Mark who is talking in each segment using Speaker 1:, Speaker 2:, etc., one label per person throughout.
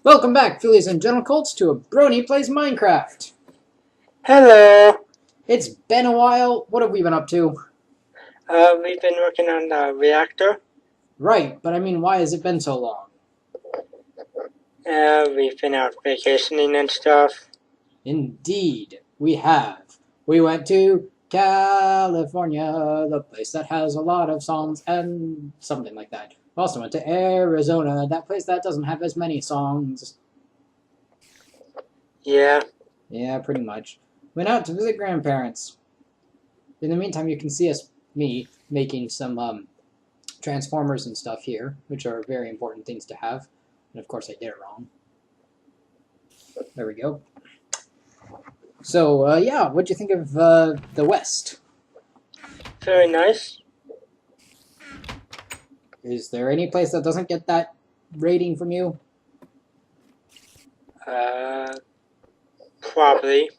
Speaker 1: Welcome back, Phillies and Gentle Colts, to a Brony Plays Minecraft.
Speaker 2: Hello.
Speaker 1: It's been a while. What have we been up to?
Speaker 2: We've been working on the reactor.
Speaker 1: Right, but I mean, why has it been so long?
Speaker 2: We've been out vacationing and stuff.
Speaker 1: Indeed, we have. We went to California, the place that has a lot of songs and something like that. We also went to Arizona, that place that doesn't have as many songs.
Speaker 2: Yeah.
Speaker 1: Yeah, pretty much. Went out to visit grandparents. In the meantime, you can see me, making some transformers and stuff here, which are very important things to have. And of course I did it wrong. There we go. So, yeah, what'd you think of the West?
Speaker 2: Very nice.
Speaker 1: Is there any place that doesn't get that rating from you?
Speaker 2: Probably.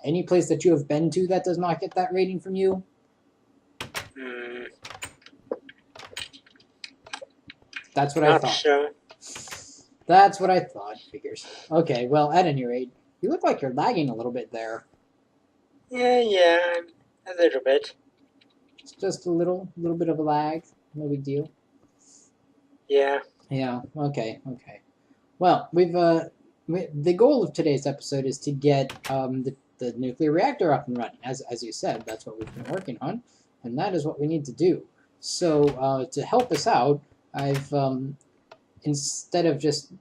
Speaker 1: Any place that you have been to that does not get that rating from you? That's what I thought.
Speaker 2: Not sure.
Speaker 1: That's what I thought. Figures. Okay, well, at any rate, you look like you're lagging a little bit there.
Speaker 2: Yeah, a little bit.
Speaker 1: It's just a little bit of a lag. No big deal.
Speaker 2: Yeah.
Speaker 1: Yeah, okay. Well, the goal of today's episode is to get the nuclear reactor up and running. As you said, that's what we've been working on, and that is what we need to do. So to help us out, I've instead of just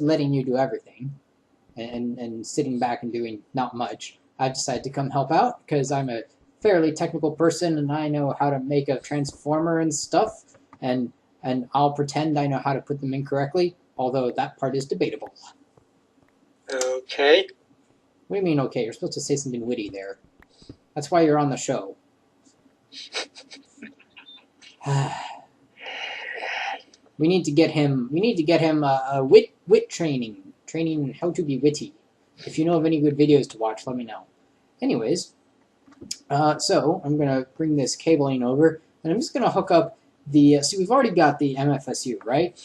Speaker 1: letting you do everything and sitting back and doing not much, I've decided to come help out because I'm a fairly technical person and I know how to make a transformer and stuff, and I'll pretend I know how to put them in correctly, although that part is debatable.
Speaker 2: Okay.
Speaker 1: What do you mean, okay? You're supposed to say something witty there. That's why you're on the show. We need to get him a wit training how to be witty. If you know of any good videos to watch, let me know. Anyways, so I'm gonna bring this cabling over, and I'm just gonna hook up the. So we've already got the MFSU, right?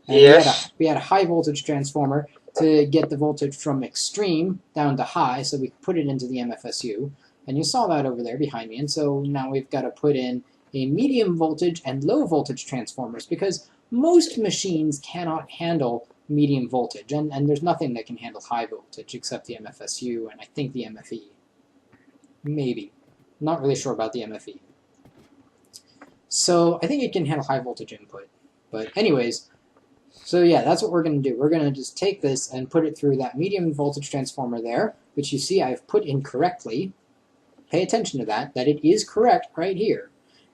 Speaker 1: And
Speaker 2: Yes.
Speaker 1: we had a high voltage transformer to get the voltage from extreme down to high, so we could put it into the MFSU. And you saw that over there behind me. And so now we've got to put in a medium voltage and low voltage transformers because most machines cannot handle medium voltage, and there's nothing that can handle high voltage except the MFSU and I think the MFE. Maybe. Not really sure about the MFE. So I think it can handle high voltage input. But anyways, so yeah, that's what we're going to do. We're going to just take this and put it through that medium voltage transformer there, which you see I've put in correctly. Pay attention to that it is correct right here.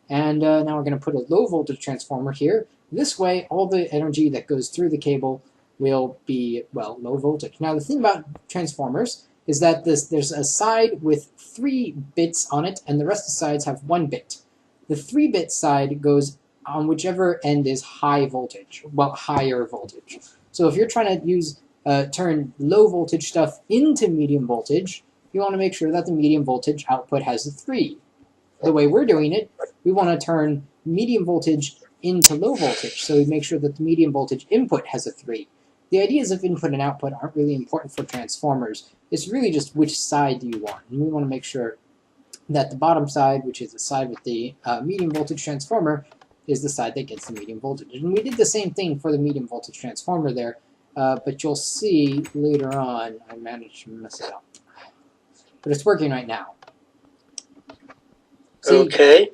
Speaker 1: And now we're going to put a low voltage transformer here. This way, all the energy that goes through the cable will be, well, low voltage. Now, the thing about transformers is that there's a side with 3 bits on it, and the rest of the sides have 1 bit. The 3-bit side goes on whichever end is high voltage, well, higher voltage. So if you're trying to turn low voltage stuff into medium voltage, you want to make sure that the medium voltage output has a 3. The way we're doing it, we want to turn medium voltage into low voltage, so we make sure that the medium voltage input has a 3. The ideas of input and output aren't really important for transformers. It's really just which side do you want. And we want to make sure that the bottom side, which is the side with the medium voltage transformer, is the side that gets the medium voltage. And we did the same thing for the medium voltage transformer there, but you'll see later on I managed to mess it up. But it's working right now. See?
Speaker 2: Okay.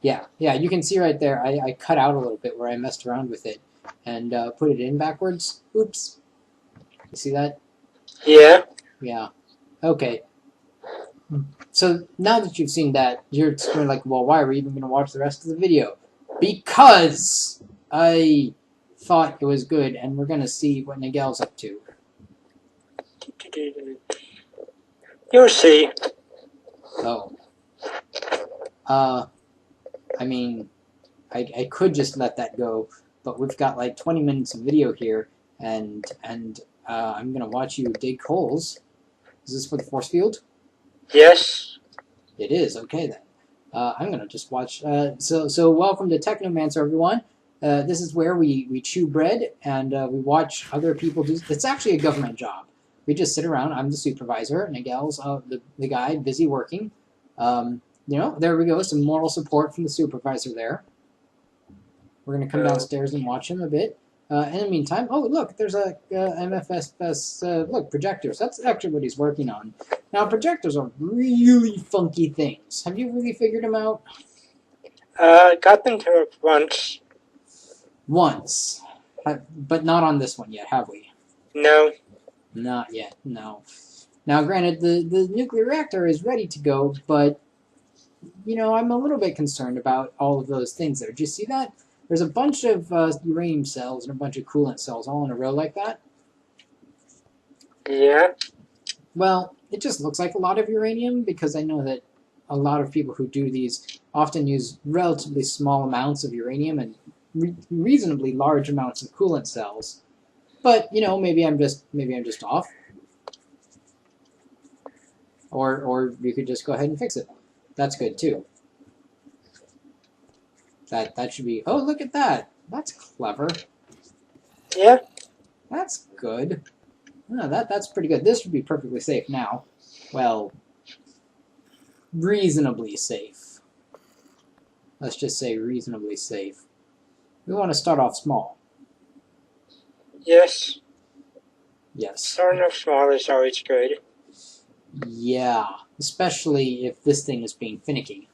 Speaker 1: Yeah, you can see right there, I cut out a little bit where I messed around with it and put it in backwards. Oops. You see that?
Speaker 2: Yeah.
Speaker 1: Yeah. Okay. So now that you've seen that, you're just going like, well, why are we even going to watch the rest of the video? Because I thought it was good, and we're going to see what Nigel's up to.
Speaker 2: You'll see.
Speaker 1: Oh. I mean, I could just let that go, but we've got like 20 minutes of video here, and I'm going to watch you dig holes. Is this for the force field?
Speaker 2: Yes.
Speaker 1: It is. Okay, then. I'm going to just watch. So welcome to Technomancer, everyone. This is where we chew bread and we watch other people do. It's actually a government job. We just sit around. I'm the supervisor, and Miguel's the guy busy working. There we go. Some moral support from the supervisor there. We're going to come downstairs and watch him a bit. In the meantime, oh look, there's a MFSS look projectors. That's actually what he's working on. Now projectors are really funky things. Have you really figured them out?
Speaker 2: Got them to it once.
Speaker 1: Once, but not on this one yet, have we?
Speaker 2: No.
Speaker 1: Not yet. No. Now, granted, the nuclear reactor is ready to go, but I'm a little bit concerned about all of those things there. Did you see that? There's a bunch of uranium cells and a bunch of coolant cells all in a row like that.
Speaker 2: Yeah.
Speaker 1: Well, it just looks like a lot of uranium because I know that a lot of people who do these often use relatively small amounts of uranium and reasonably large amounts of coolant cells. But maybe I'm just off. Or you could just go ahead and fix it. That's good too. That should be. Oh, look at that. That's clever.
Speaker 2: Yeah.
Speaker 1: That's good. Oh, that's pretty good. This would be perfectly safe now. Well, reasonably safe. Let's just say reasonably safe. We want to start off small.
Speaker 2: Yes.
Speaker 1: Yes.
Speaker 2: Starting off small is always good.
Speaker 1: Yeah, especially if this thing is being finicky.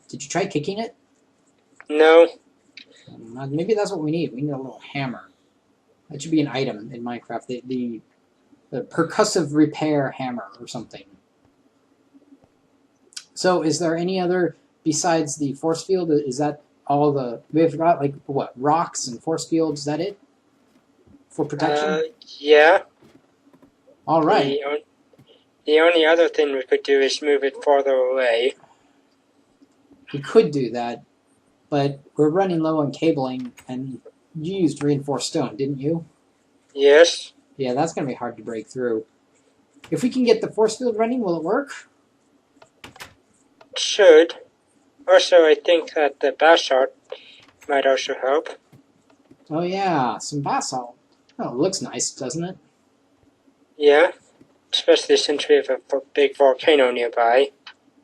Speaker 1: Did you try kicking it?
Speaker 2: No.
Speaker 1: Maybe that's what we need. We need a little hammer. That should be an item in Minecraft. The percussive repair hammer or something. So, is there any other besides the force field? Is that all the we've got? Like what? Rocks and force fields. Is that it for protection?
Speaker 2: Yeah.
Speaker 1: All right.
Speaker 2: The only other thing we could do is move it farther away.
Speaker 1: We could do that, but we're running low on cabling, and you used reinforced stone, didn't you?
Speaker 2: Yes.
Speaker 1: Yeah, that's going to be hard to break through. If we can get the force field running, will it work?
Speaker 2: It should. Also, I think that the basalt might also help.
Speaker 1: Oh yeah, some basalt. Oh, it looks nice, doesn't it?
Speaker 2: Yeah. Especially since we have a big volcano nearby.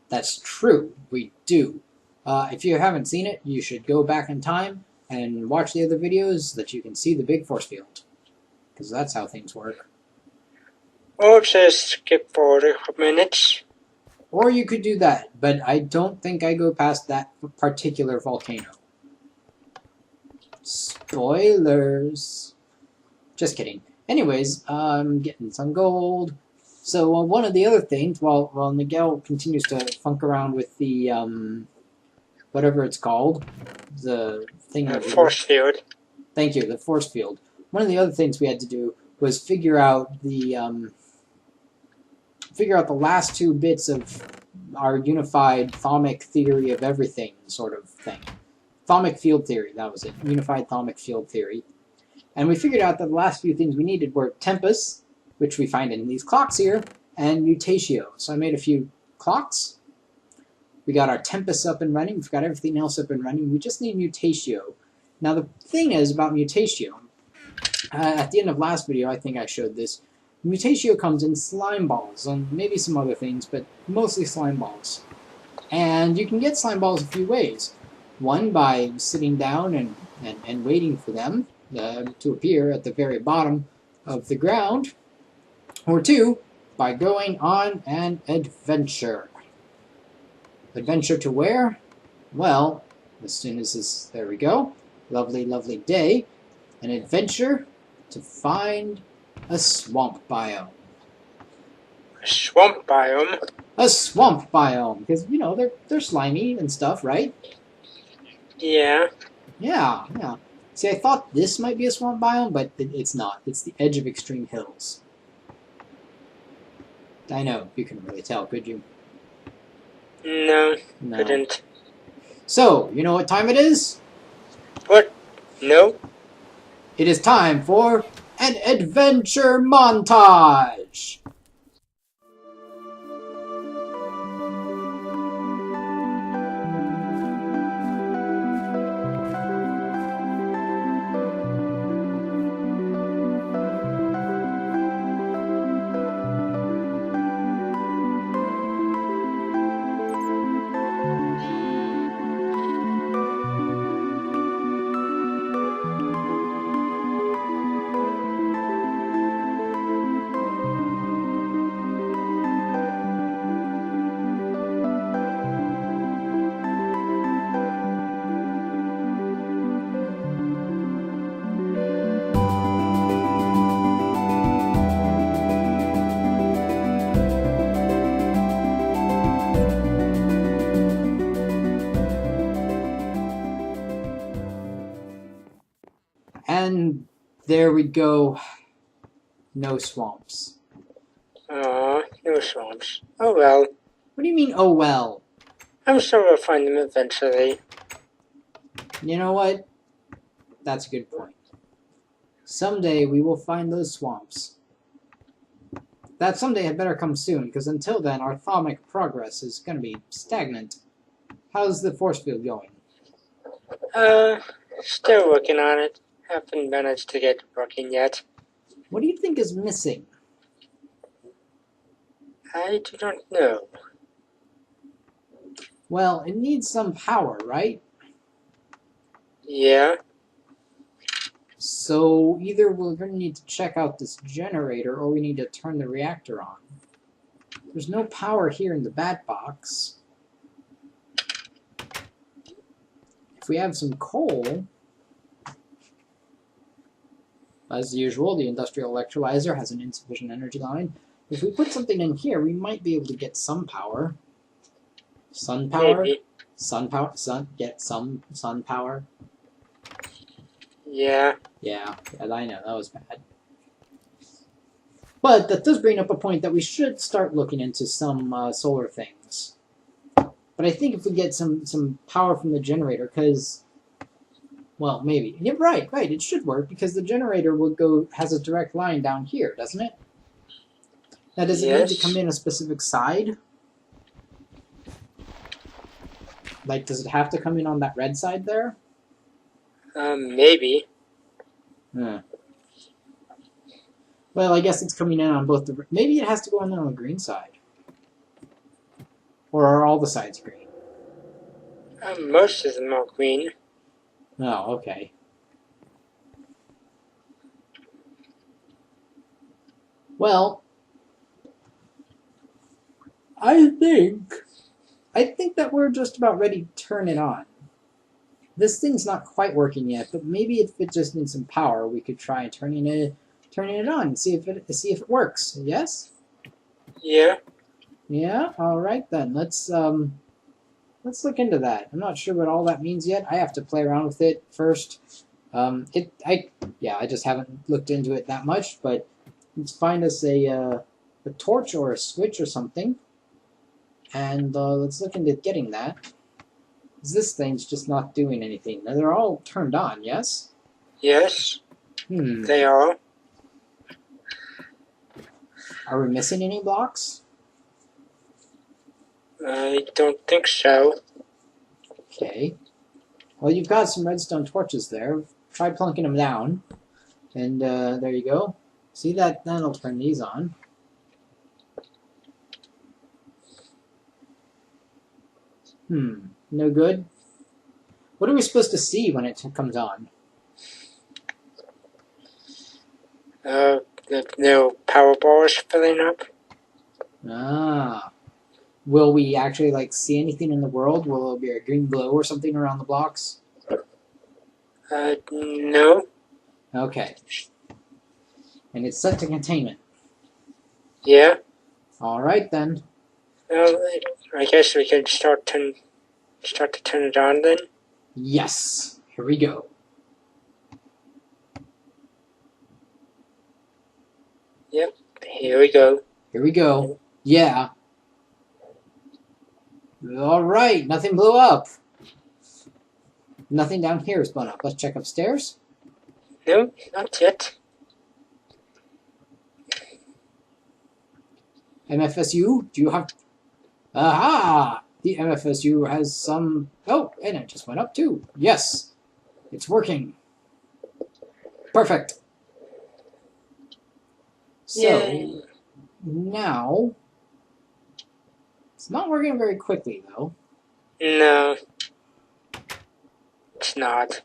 Speaker 1: That's true, we do. If you haven't seen it, you should go back in time and watch the other videos so that you can see the big force field. Because that's how things work.
Speaker 2: Or just skip forward a couple minutes.
Speaker 1: Or you could do that, but I don't think I go past that particular volcano. Spoilers. Just kidding. Anyways, I'm getting some gold. So one of the other things, while Miguel continues to funk around with the whatever it's called, the thing.
Speaker 2: The force field.
Speaker 1: Thank you, the force field. One of the other things we had to do was figure out the last two bits of our unified thaumic theory of everything sort of thing. Thaumic field theory, that was it. Unified thaumic field theory. And we figured out that the last few things we needed were tempus, which we find in these clocks here, and mutatio. So I made a few clocks. We got our tempus up and running. We've got everything else up and running. We just need mutatio. Now the thing is about mutatio, at the end of last video I think I showed this, mutatio comes in slime balls, and maybe some other things, but mostly slime balls. And you can get slime balls a few ways. One, by sitting down and waiting for them to appear at the very bottom of the ground. Or two, by going on an adventure. Adventure to where? Well, as soon as this, there we go. Lovely, lovely day. An adventure to find a swamp biome.
Speaker 2: A swamp biome?
Speaker 1: A swamp biome, because, they're slimy and stuff, right?
Speaker 2: Yeah.
Speaker 1: Yeah. See, I thought this might be a swamp biome, but it's not. It's the edge of extreme hills. I know, you couldn't really tell, could you?
Speaker 2: No, couldn't.
Speaker 1: So, you know what time it is?
Speaker 2: What? No.
Speaker 1: It is time for an adventure montage! And there we go. No swamps.
Speaker 2: No swamps. Oh well.
Speaker 1: What do you mean, oh well?
Speaker 2: I'm sure we'll find them eventually.
Speaker 1: You know what? That's a good point. Someday we will find those swamps. That someday had better come soon, because until then our atomic progress is going to be stagnant. How's the force field going?
Speaker 2: Still working on it. Haven't managed to get it working yet.
Speaker 1: What do you think is missing?
Speaker 2: I do not know.
Speaker 1: Well, it needs some power, right?
Speaker 2: Yeah.
Speaker 1: So either we're going to need to check out this generator, or we need to turn the reactor on. There's no power here in the bat box. If we have some coal, as usual, the industrial electrolyzer has an insufficient energy line. If we put something in here, we might be able to get some power. Sun power?
Speaker 2: Maybe.
Speaker 1: Sun power? Get some sun power?
Speaker 2: Yeah.
Speaker 1: Yeah, I know, that was bad. But that does bring up a point that we should start looking into some solar things. But I think if we get some power from the generator, because, well, maybe. Yeah, right, it should work, because the generator has a direct line down here, doesn't it? Now, does it need to come in a specific side? Like, does it have to come in on that red side there?
Speaker 2: Maybe.
Speaker 1: Yeah. Well, I guess it's coming in on both the... Maybe it has to go in on the green side. Or are all the sides green?
Speaker 2: Most of them are green.
Speaker 1: Oh, okay. Well, I think that we're just about ready to turn it on. This thing's not quite working yet, but maybe if it just needs some power, we could try turning it on and see if it works. Yes?
Speaker 2: Yeah.
Speaker 1: Yeah. All right then. Let's look into that. I'm not sure what all that means yet. I have to play around with it first. I just haven't looked into it that much. But let's find us a torch or a switch or something, and let's look into getting that. This thing's just not doing anything. Now, they're all turned on, yes?
Speaker 2: Yes. They are.
Speaker 1: Are we missing any blocks?
Speaker 2: I don't think so.
Speaker 1: Okay. Well, you've got some redstone torches there. Try plunking them down. And there you go. See that? That'll turn these on. No good? What are we supposed to see when it comes on?
Speaker 2: The no power bars filling up.
Speaker 1: Ah. Will we actually, see anything in the world? Will there be a green glow or something around the blocks?
Speaker 2: No.
Speaker 1: Okay. And it's set to containment.
Speaker 2: Yeah.
Speaker 1: Alright then.
Speaker 2: Well, I guess we could start to turn it on then.
Speaker 1: Yes. Here we go.
Speaker 2: Yep. Here we go.
Speaker 1: Here we go. Yeah. Alright, nothing blew up. Nothing down here is blown up. Let's check upstairs.
Speaker 2: No, not yet.
Speaker 1: MFSU, do you have... Aha! The MFSU has some... Oh, and it just went up too. Yes. It's working. Perfect. So,
Speaker 2: Yay.
Speaker 1: now... It's not working very quickly, though.
Speaker 2: No. It's not.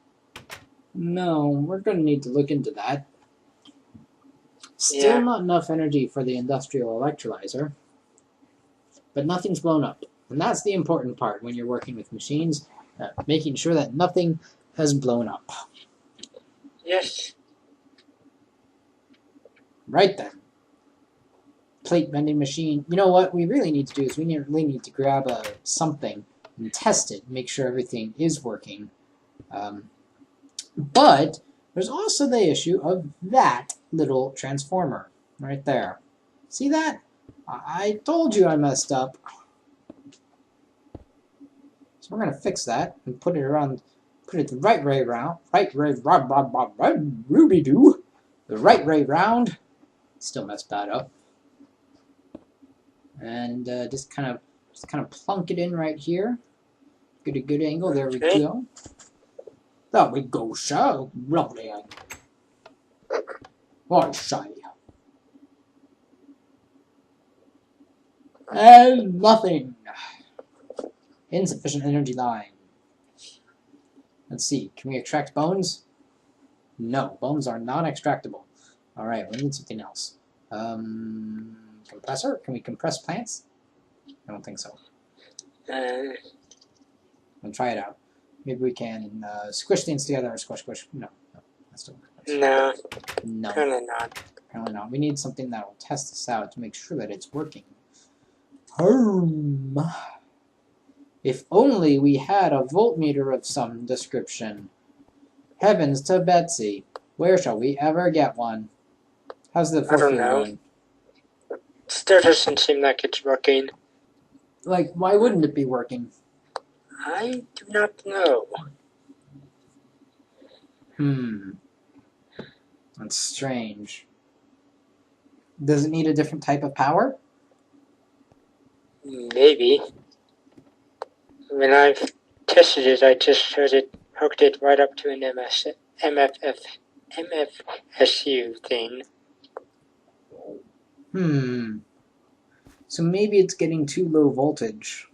Speaker 1: No, we're going to need to look into that. Still not enough energy for the industrial electrolyzer. But nothing's blown up. And that's the important part when you're working with machines. Making sure that nothing has blown up.
Speaker 2: Yes.
Speaker 1: Right then. Plate vending machine. You know what we really need to do is we really need to grab something and test it. Make sure everything is working. But there's also the issue of that little transformer right there. See that? I told you I messed up. So we're going to fix that and put it around, put it the right way around, Ruby-doo, the right way round. Still messed that up. And just kind of plunk it in right here. Get a good angle. There we go. There we go, sir. Lovely. What say? And nothing. Insufficient energy line. Let's see. Can we extract bones? No, bones are non-extractable. Alright, we need something else. Compressor? Can we compress plants? I don't think so. We'll try it out. Maybe we can squish things together or squish. No, that's still
Speaker 2: No.
Speaker 1: No.
Speaker 2: Apparently not.
Speaker 1: Apparently not. We need something that will test this out to make sure that it's working. If only we had a voltmeter of some description. Heavens to Betsy. Where shall we ever get one? How's the force field going?
Speaker 2: Still doesn't seem like it's working.
Speaker 1: Like, why wouldn't it be working?
Speaker 2: I do not know.
Speaker 1: That's strange. Does it need a different type of power?
Speaker 2: Maybe. When I've tested it, I just hooked it right up to an MFSU thing.
Speaker 1: So maybe it's getting too low voltage.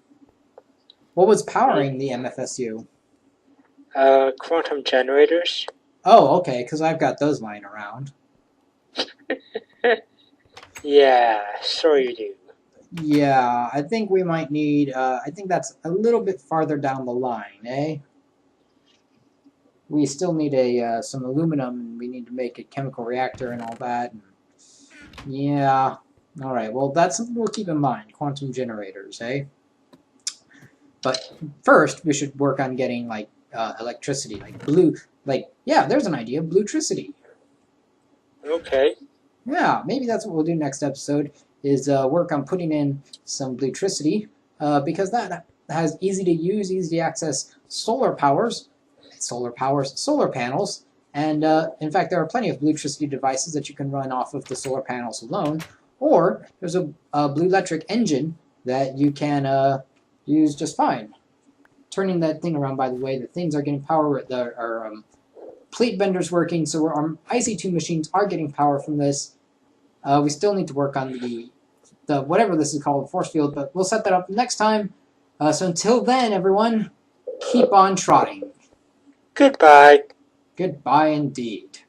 Speaker 1: What was powering the MFSU?
Speaker 2: Quantum generators.
Speaker 1: Oh, okay, because I've got those lying around.
Speaker 2: Yeah, so you do.
Speaker 1: Yeah, I think we might need, I think that's a little bit farther down the line, eh? We still need some aluminum, and we need to make a chemical reactor and all that. And yeah, alright, well that's something we'll keep in mind, quantum generators, eh? But first, we should work on getting, like, electricity, yeah, there's an idea, bluetricity.
Speaker 2: Okay.
Speaker 1: Yeah, maybe that's what we'll do next episode, is work on putting in some bluetricity, because that has easy to use, easy to access solar panels, and in fact there are plenty of bluetricity devices that you can run off of the solar panels alone, or there's a blue electric engine that you can use just fine. Turning that thing around, by the way, the things are getting power, our plate bender's working, so our IC2 machines are getting power from this. We still need to work on the whatever this is called, force field, but we'll set that up next time. So until then, everyone, keep on trotting.
Speaker 2: Goodbye.
Speaker 1: Goodbye indeed.